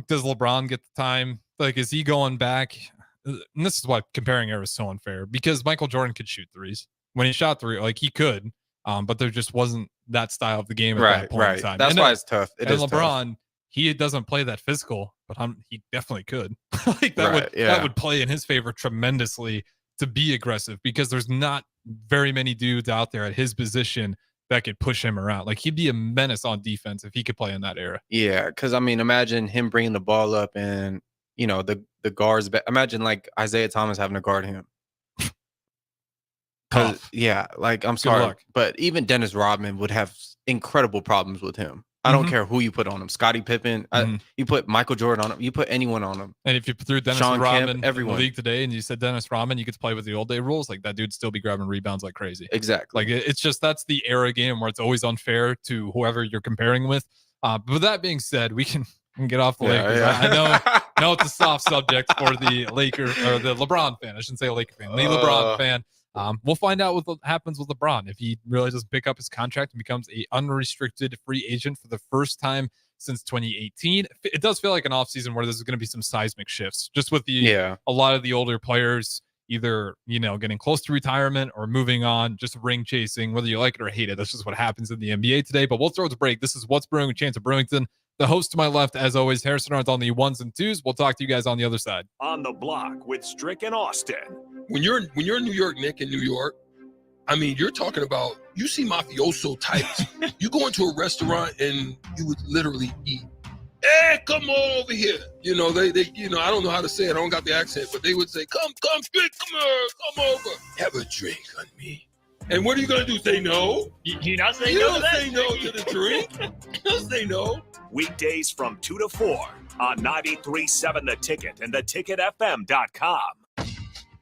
does LeBron get the time? Like, is he going back? And this is why comparing eras is so unfair because Michael Jordan could shoot threes. When he shot three, he could. But there just wasn't that style of the game at that point in time. That's why it's tough. And LeBron, he doesn't play that physical, but he definitely could. That would play in his favor tremendously to be aggressive because there's not very many dudes out there at his position that could push him around. He'd be a menace on defense if he could play in that era. Yeah, because imagine him bringing the ball up and the guards. Imagine Isaiah Thomas having to guard him. I'm sorry, but even Dennis Rodman would have incredible problems with him. I don't care who you put on him. Scottie Pippen, you put Michael Jordan on him, you put anyone on him. And if you threw Dennis Sean Rodman Kemp, everyone in the league today and you said Dennis Rodman, you could play with the old day rules, that dude'd still be grabbing rebounds like crazy. Exactly. It's just that's the era game where it's always unfair to whoever you're comparing with. But with that being said, we can get off the Lakers. I know it's a soft subject for the Laker or the LeBron fan. I shouldn't say a Laker fan, the LeBron fan. We'll find out what happens with LeBron if he really doesn't pick up his contract and becomes an unrestricted free agent for the first time since 2018. It does feel like an offseason where there's going to be some seismic shifts just with a lot of the older players either, getting close to retirement or moving on, just ring chasing, whether you like it or hate it. That's just what happens in the NBA today. But we'll throw it to break. This is What's Brewing with Chancellor Brewington. The host to my left, as always, Harrison Arndt on the ones and twos. We'll talk to you guys on the other side. On the block with Strick and Austin. When you're in New York, Nick, in New York, you're talking about, you see mafioso types. You go into a restaurant and you would literally eat. Hey, come on over here. They I don't know how to say it. I don't got the accent, but they would say, come, Strick, come here, come over. Have a drink on me. And what are you going to do? Say no? You're not saying you no don't say no to the drink. You don't say no. Weekdays from 2 to 4 on 93.7 The Ticket and theticketfm.com.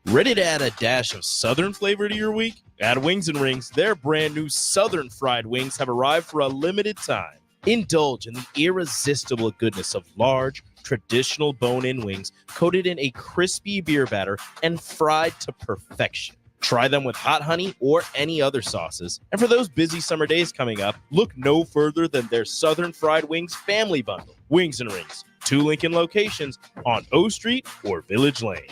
Ready to add a dash of Southern flavor to your week? At Wings and Rings, their brand new Southern fried wings have arrived for a limited time. Indulge in the irresistible goodness of large, traditional bone-in wings coated in a crispy beer batter and fried to perfection. Try them with hot honey or any other sauces. And for those busy summer days coming up, look no further than their Southern Fried Wings Family Bundle. Wings and Rings, 2 Lincoln locations on O Street or Village Lane.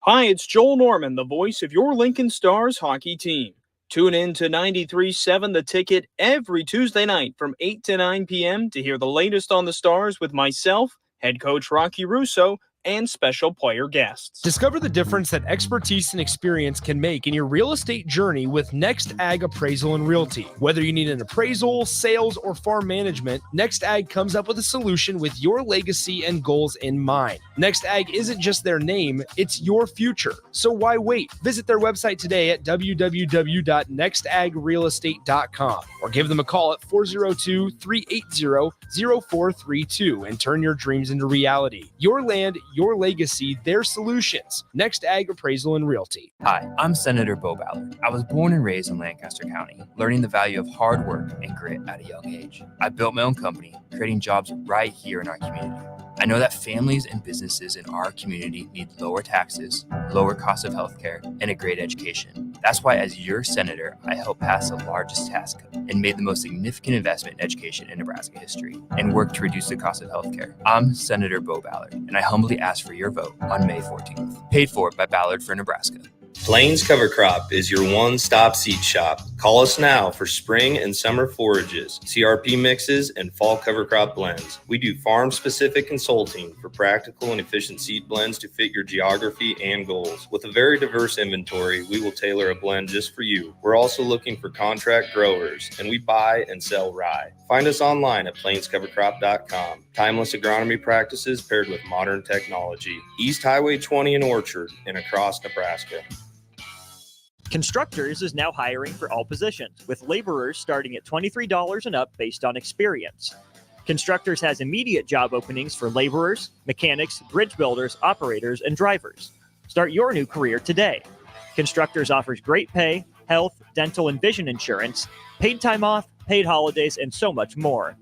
Hi, it's Joel Norman, the voice of your Lincoln Stars hockey team. Tune in to 93.7 The Ticket every Tuesday night from 8 to 9 p.m. to hear the latest on the Stars with myself, head coach Rocky Russo, and special player guests. Discover the difference that expertise and experience can make in your real estate journey with Next Ag Appraisal and Realty. Whether you need an appraisal, sales, or farm management, Next Ag comes up with a solution with your legacy and goals in mind. Next Ag isn't just their name, it's your future. So why wait? Visit their website today at www.nextagrealestate.com or give them a call at 402-380-0432 and turn your dreams into reality. Your land, your legacy, their solutions. Next Ag Appraisal and Realty. Hi, I'm Senator Bo Ballard. I was born and raised in Lancaster County, learning the value of hard work and grit at a young age. I built my own company, creating jobs right here in our community. I know that families and businesses in our community need lower taxes, lower cost of healthcare, and a great education. That's why, as your senator, I helped pass the largest tax cut and made the most significant investment in education in Nebraska history and worked to reduce the cost of healthcare. I'm Senator Bo Ballard, and I humbly ask for your vote on May 14th. Paid for by Ballard for Nebraska. Plains Cover Crop is your one-stop seed shop. Call us now for spring and summer forages, CRP mixes, and fall cover crop blends. We do farm-specific consulting for practical and efficient seed blends to fit your geography and goals. With a very diverse inventory, we will tailor a blend just for you. We're also looking for contract growers, and we buy and sell rye. Find us online at plainscovercrop.com. Timeless agronomy practices paired with modern technology. East Highway 20 in Orchard and across Nebraska. Constructors is now hiring for all positions, with laborers starting at $23 and up based on experience. Constructors has immediate job openings for laborers, mechanics, bridge builders, operators, and drivers. Start your new career today. Constructors offers great pay, health, dental, and vision insurance, paid time off, paid holidays, and so much more.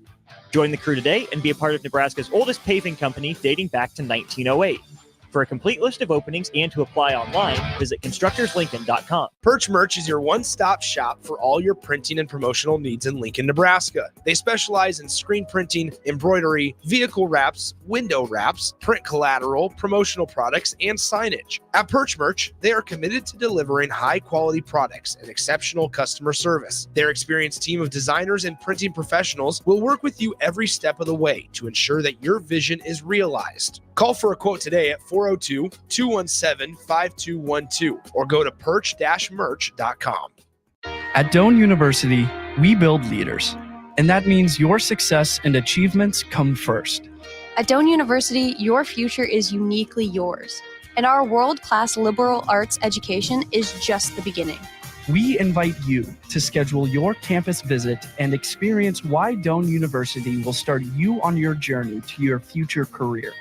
Join the crew today and be a part of Nebraska's oldest paving company dating back to 1908. For a complete list of openings and to apply online, visit constructorslincoln.com. Perch Merch is your one-stop shop for all your printing and promotional needs in Lincoln, Nebraska. They specialize in screen printing, embroidery, vehicle wraps, window wraps, print collateral, promotional products, and signage. At Perch Merch, they are committed to delivering high-quality products and exceptional customer service. Their experienced team of designers and printing professionals will work with you every step of the way to ensure that your vision is realized. Call for a quote today at 402-217-5212 or go to perch-merch.com. At Doane University, we build leaders, and that means your success and achievements come first. At Doane University, your future is uniquely yours, and our world-class liberal arts education is just the beginning. We invite you to schedule your campus visit and experience why Doane University will start you on your journey to your future career.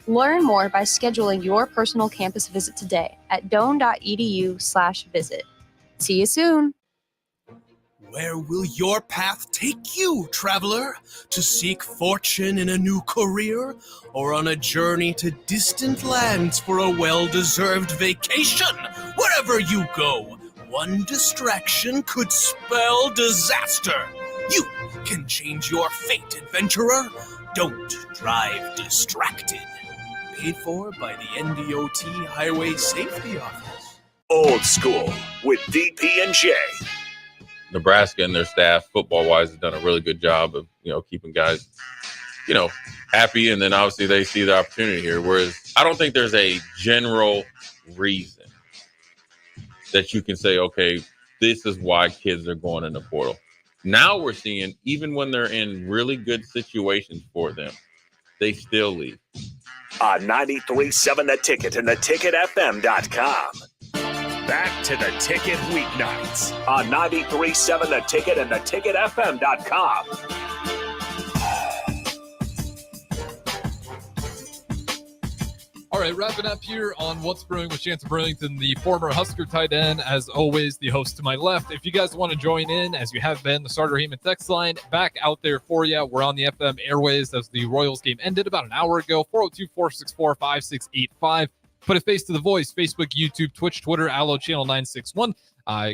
Learn more by scheduling your personal campus visit today at doane.edu/visit. See you soon. Where will your path take you, traveler? To seek fortune in a new career, or on a journey to distant lands for a well-deserved vacation? Wherever you go, one distraction could spell disaster. You can change your fate, adventurer. Don't drive distracted. Paid for by the NDOT Highway Safety Office. Old School with DP&J. Nebraska and their staff, football-wise, have done a really good job of, keeping guys, happy. And then obviously they see the opportunity here. Whereas I don't think there's a general reason that you can say, okay, this is why kids are going in the portal. Now we're seeing, even when they're in really good situations for them, they still leave. On 93.7 The Ticket and theticketfm.com. Back to The Ticket weeknights on 93.7 The Ticket and theticketfm.com. All right, wrapping up here on What's Brewing with Chancellor Brewington, the former Husker tight end, as always, the host to my left. If you guys want to join in, as you have been, the Starter Heyman text line back out there for you. We're on the FM airways as the Royals game ended about an hour ago. 402-464-5685. Put a face to the voice. Facebook, YouTube, Twitch, Twitter, Allo Channel 961.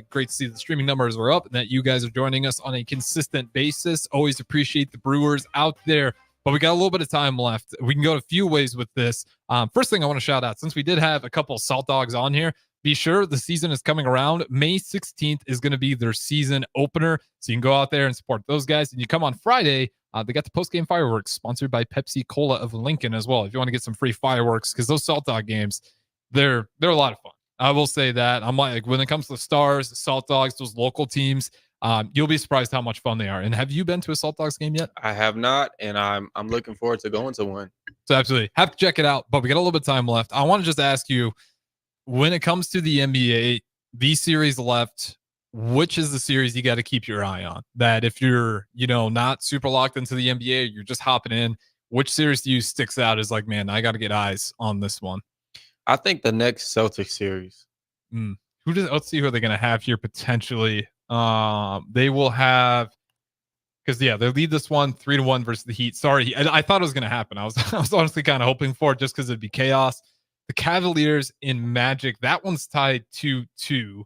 Great to see the streaming numbers are up and that you guys are joining us on a consistent basis. Always appreciate the Brewers out there. But we got a little bit of time left. We can go a few ways with this. First thing I want to shout out, since we did have a couple of Salt Dogs on here, be sure the season is coming around. May 16th is going to be their season opener. So you can go out there and support those guys. And you come on Friday, They got the post-game fireworks sponsored by Pepsi Cola of Lincoln as well. If you want to get some free fireworks, because those Salt Dog games, they're a lot of fun. I will say that. I'm like, when it comes to Stars, Salt Dogs, those local teams, you'll be surprised how much fun they are. And have you been to a Salt Dogs game yet? I have not, and I'm looking forward to going to one. So absolutely have to check it out. But we got a little bit of time left. I want to just ask you, when it comes to the NBA, these series left, which is the series you got to keep your eye on? That if you're, not super locked into the NBA, you're just hopping in, which series to you sticks out as like, man, I got to get eyes on this one? I think the next Celtics series. Let's see who they're going to have here potentially. They will have, because they lead this one 3-1 versus the Heat. Sorry, I thought it was going to happen. I was honestly kind of hoping for it just because it'd be chaos. The Cavaliers in Magic, that one's tied 2-2.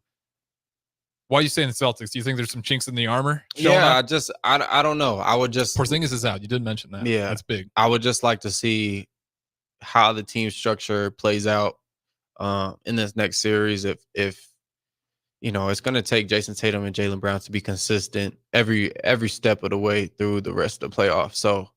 Why are you saying the Celtics? Do you think there's some chinks in the armor? Yeah, I don't know. I would just Porzingis is out. You did mention that. Yeah, that's big. I would just like to see how the team structure plays out in this next series. If it's going to take Jason Tatum and Jaylen Brown to be consistent every step of the way through the rest of the playoffs. So,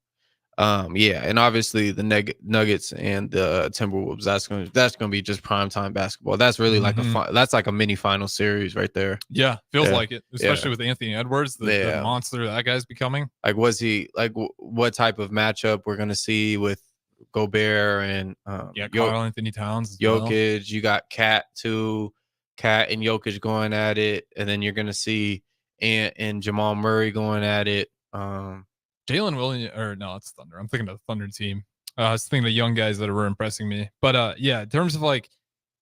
and obviously the Nuggets and the Timberwolves. That's going to be just primetime basketball. That's really like that's like a mini final series right there. Yeah, feels like it, especially with Anthony Edwards, the monster that guy's becoming. Like, what type of matchup we're going to see with Gobert and Karl Anthony Towns, Jokic. You got Cat and Jokic going at it, and then you're gonna see Ant and Jamal Murray going at it. Jalen Williams, or no, it's Thunder. I'm thinking of the Thunder team. I was thinking of the young guys that were impressing me. But in terms of like,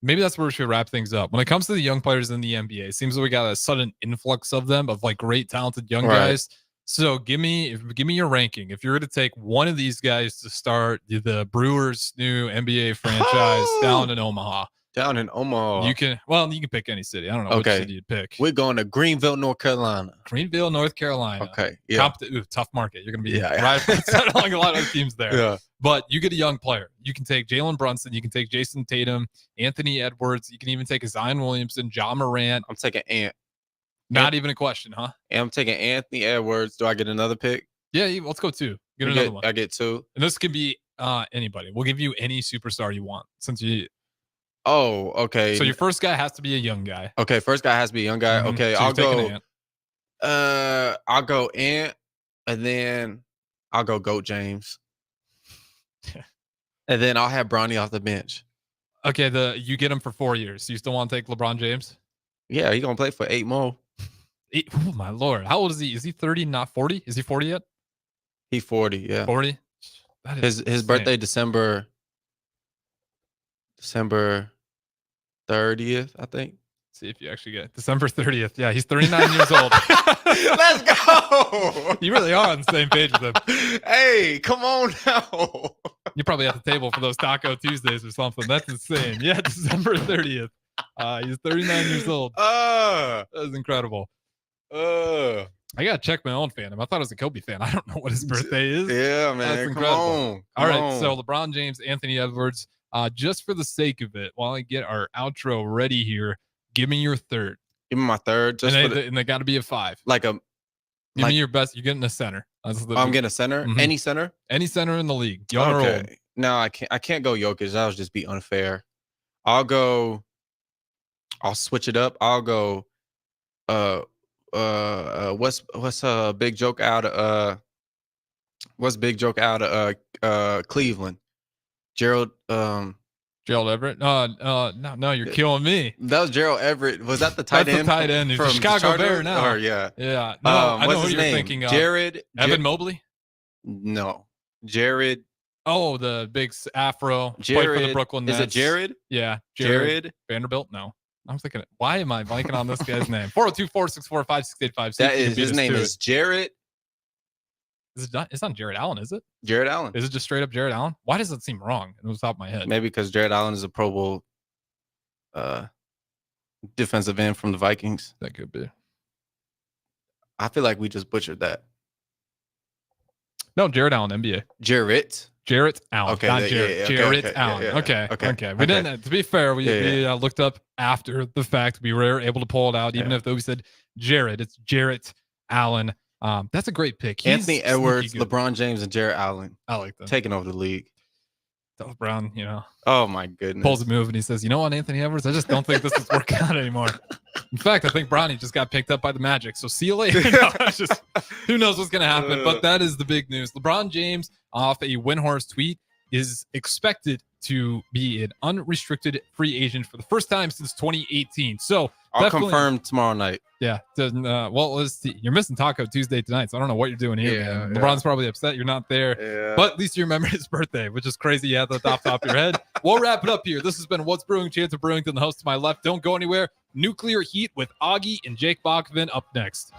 maybe that's where we should wrap things up. When it comes to the young players in the NBA, it seems like we got a sudden influx of them, of like great, talented young guys. So give me your ranking. If you're going to take one of these guys to start the Brewers' new NBA franchise down in Omaha. You can pick any city. I don't know which city you'd pick. We're going to Greenville, North Carolina. Okay. Yeah. Tough market. You're going to be right along a lot of teams there. Yeah. But you get a young player. You can take Jalen Brunson. You can take Jason Tatum, Anthony Edwards. You can even take a Zion Williamson, John Morant. I'm taking Ant. Not even a question, huh? And I'm taking Anthony Edwards. Do I get another pick? Yeah, let's go 2. Get another one. I get 2. And this could be anybody. We'll give you any superstar you want since you. Oh, okay. So your first guy has to be a young guy. Okay, first guy has to be a young guy. Mm-hmm. Okay, so I'll go Ant. I'll go Ant, and then I'll go Goat James. And then I'll have Bronny off the bench. Okay, you get him for 4 years. So you still want to take LeBron James? Yeah, he's gonna play for 8 more. Oh my Lord. How old is he? Is he 30, not 40? Is he 40 yet? He's 40, yeah. 40? His birthday December 30th, I think. See if you actually get December 30th. Yeah, he's 39 years old. Let's go. You really are on the same page with him. Hey, come on now. You're probably at the table for those Taco Tuesdays or something. That's insane. Yeah, December 30th. He's 39 years old. That is incredible. I gotta check my own fandom. I thought it was a Kobe fan. I don't know what his birthday is. Yeah, man. That's incredible. All right, so LeBron James, Anthony Edwards. Just for the sake of it, while I get our outro ready here, give me your third. Give me my third. And they got to be a 5. Give me your best. You're getting a center. I'm getting a center. Mm-hmm. Any center. Any center in the league. Young or old. No, I can't go Jokic. That would just be unfair. I'll switch it up. I'll go. What's big joke out of Cleveland? Gerald Everett? No, you're killing me. That was Gerald Everett. Was that the tight end? That's the tight end from Chicago Bear now. Yeah. No, I know who you're thinking of. Evan Mobley? No. Jared. Oh, the big afro. Jared. Played for the Brooklyn Nets. Is it Jared? Yeah. Jared. Vanderbilt? No. I'm thinking, why am I blanking on this guy's name? 402-464-5685. That is, his name is Jared. It's not Jared Allen, is it? Jared Allen. Is it just straight up Jared Allen? Why does it seem wrong in the top of my head? Maybe because Jared Allen is a Pro Bowl defensive end from the Vikings. That could be. I feel like we just butchered that. No, Jared Allen, NBA. Jarrett Allen. Okay, not Jared. Jarrett Allen. Okay. We didn't. To be fair, we looked up after the fact. We were able to pull it out, even if we said Jared. It's Jarrett Allen. That's a great pick. He's Anthony Edwards, sneaky good. LeBron James, and Jarrett Allen. I like that. Taking over the league. Brown, Oh my goodness. pulls a move and he says, "You know what, Anthony Edwards? I just don't think this is working out anymore." In fact, I think Bronny just got picked up by the Magic. So see you later. No, it's just, who knows what's going to happen? But that is the big news. LeBron James, off a Windhorse tweet, is expected to be an unrestricted free agent for the first time since 2018. So I'll confirm tomorrow night. Yeah. You're missing Taco Tuesday tonight, so I don't know what you're doing here. Yeah, Man. LeBron's probably upset you're not there. Yeah. But at least you remember his birthday, which is crazy. You had that off the top of your head. We'll wrap it up here. This has been What's Brewing, Chancellor Brewington, the host to my left. Don't go anywhere. Nuclear Heat with Augie and Jake Bachman up next.